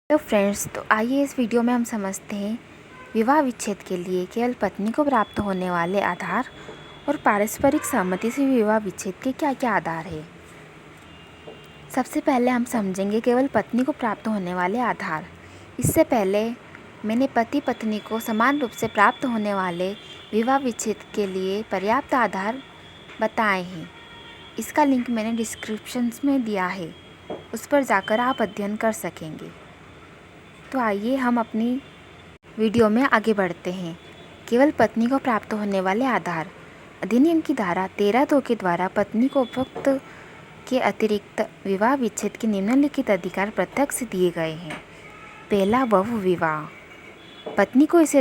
तो फ्रेंड्स, तो आइए इस वीडियो में हम समझते हैं विवाह विच्छेद के लिए केवल पत्नी को प्राप्त होने वाले आधार और पारस्परिक सहमति से विवाह विच्छेद के क्या क्या आधार है। सबसे पहले हम समझेंगे केवल पत्नी को प्राप्त होने वाले आधार। इससे पहले मैंने पति पत्नी को समान रूप से प्राप्त होने वाले विवाह विच्छेद के लिए पर्याप्त आधार बताए हैं। इसका लिंक मैंने डिस्क्रिप्शन में दिया है, उस पर जाकर आप अध्ययन कर सकेंगे। तो आइए हम अपनी वीडियो में आगे बढ़ते हैं। केवल पत्नी को प्राप्त होने वाले आधार। अधिनियम की धारा 13(2) के द्वारा पत्नी को उपरोक्त के अतिरिक्त विवाह विच्छेद के निम्नलिखित अधिकार प्रत्यक्ष दिए गए हैं। पहला, बहु विवाह। पत्नी को इस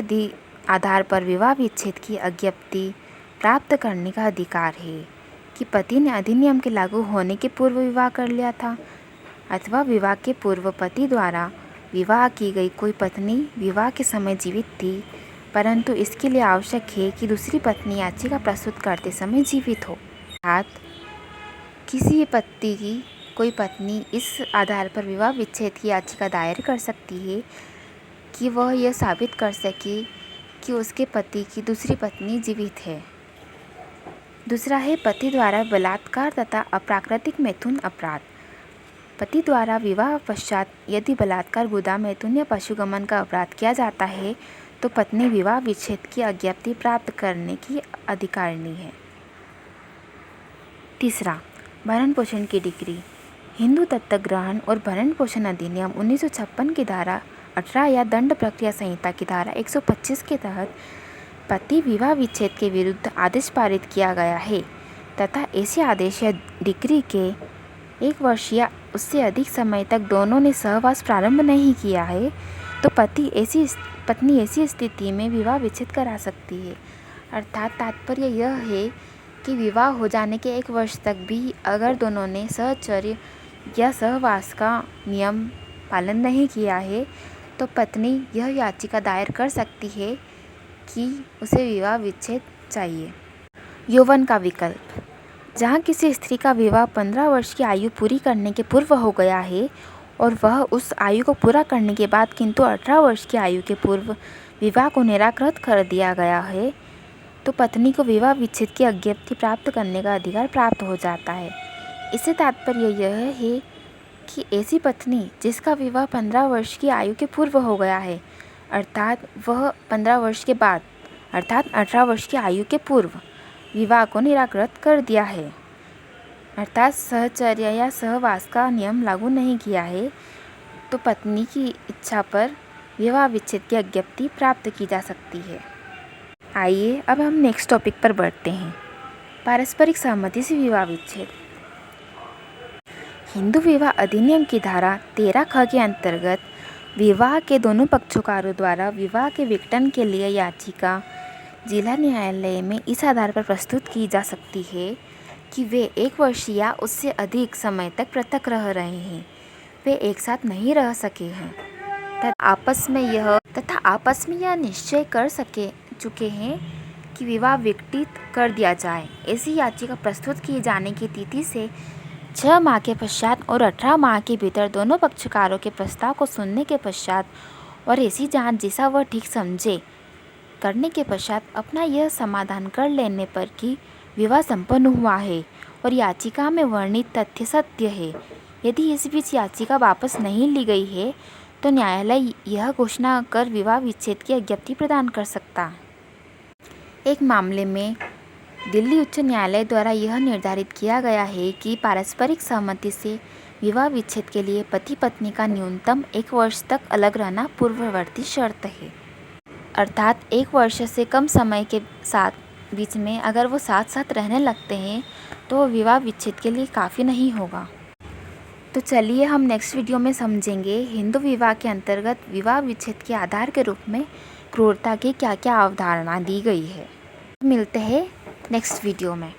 आधार पर विवाह विच्छेद की अज्ञप्ति प्राप्त करने का अधिकार है कि पति ने अधिनियम के लागू होने के पूर्व विवाह कर लिया था अथवा विवाह के पूर्व पति द्वारा विवाह की गई कोई पत्नी विवाह के समय जीवित थी, परंतु इसके लिए आवश्यक है कि दूसरी पत्नी याचिका प्रस्तुत करते समय जीवित हो। अर्थात किसी पति की कोई पत्नी इस आधार पर विवाह विच्छेद की याचिका दायर कर सकती है कि वह यह साबित कर सके कि उसके पति की दूसरी पत्नी जीवित है। दूसरा है पति द्वारा बलात्कार तथा अप्राकृतिक मैथुन अपराध। पति द्वारा विवाह पश्चात यदि बलात्कार, गुदा, मैथुन या पशुगमन का अपराध किया जाता है तो पत्नी विवाह विच्छेद की अज्ञप्ति प्राप्त करने की अधिकारिणी है। तीसरा, भरण पोषण की डिग्री। हिंदू दत्तक ग्रहण और भरण पोषण अधिनियम 1956 की धारा 18 या दंड प्रक्रिया संहिता की धारा 125 के तहत पति विवाह विच्छेद के विरुद्ध आदेश पारित किया गया है तथा ऐसे आदेश या डिग्री के 1 वर्ष या उससे अधिक समय तक दोनों ने सहवास प्रारंभ नहीं किया है तो पत्नी ऐसी स्थिति में विवाह विच्छेद करा सकती है। अर्थात तात्पर्य यह है कि विवाह हो जाने के 1 वर्ष तक भी अगर दोनों ने सहचर्य या सहवास का नियम पालन नहीं किया है तो पत्नी यह याचिका दायर कर सकती है कि उसे विवाह विच्छेद चाहिए। यौवन का विकल्प। जहाँ किसी स्त्री का विवाह 15 वर्ष की आयु पूरी करने के पूर्व हो गया है और वह उस आयु को पूरा करने के बाद किंतु 18 वर्ष की आयु के पूर्व विवाह को निराकृत कर दिया गया है तो पत्नी को विवाह विच्छेद की अज्ञप्ति प्राप्त करने का अधिकार प्राप्त हो जाता है। इससे तात्पर्य यह है कि ऐसी पत्नी जिसका विवाह 15 वर्ष की आयु के पूर्व हो गया है, अर्थात वह 15 वर्ष के बाद अर्थात 18 वर्ष की आयु के पूर्व विवाह को निराकृत कर दिया है, अर्थात सहचर्य या सहवास का नियम लागू नहीं किया है, तो पत्नी की इच्छा पर विवाह विच्छेद की अज्ञप्ति प्राप्त की जा सकती है। आइए अब हम नेक्स्ट टॉपिक पर बढ़ते हैं, पारस्परिक सहमति से विवाह विच्छेद। हिंदू विवाह अधिनियम की धारा 13(ख) के अंतर्गत विवाह के दोनों पक्षकारों द्वारा विवाह के विघटन के लिए याचिका जिला न्यायालय में इस आधार पर प्रस्तुत की जा सकती है कि वे 1 वर्ष या उससे अधिक समय तक पृथक रह रहे हैं, वे एक साथ नहीं रह सके हैं तथा आपस में यह निश्चय कर चुके हैं कि विवाह विघटित कर दिया जाए। ऐसी याचिका प्रस्तुत किए जाने की तिथि से 6 माह के पश्चात और 18 माह के भीतर दोनों पक्षकारों के प्रस्ताव को सुनने के पश्चात और ऐसी जांच जैसा वह ठीक समझे करने के पश्चात अपना यह समाधान कर लेने पर कि विवाह संपन्न हुआ है और याचिका में वर्णित तथ्य सत्य है। यदि इस बीच याचिका वापस नहीं ली गई है तो न्यायालय यह घोषणा कर विवाह विच्छेद की अज्ञप्ति प्रदान कर सकता है। एक मामले में दिल्ली उच्च न्यायालय द्वारा यह निर्धारित किया गया है कि पारस्परिक सहमति से विवाह विच्छेद के लिए पति पत्नी का न्यूनतम 1 वर्ष तक अलग रहना पूर्ववर्ती शर्त है। अर्थात 1 वर्ष से कम समय के साथ बीच में अगर वो साथ साथ रहने लगते हैं तो विवाह विच्छेद के लिए काफ़ी नहीं होगा। तो चलिए हम नेक्स्ट वीडियो में समझेंगे हिंदू विवाह के अंतर्गत विवाह विच्छेद के आधार के रूप में क्रूरता की क्या क्या अवधारणा दी गई है। मिलते हैं नेक्स्ट वीडियो में।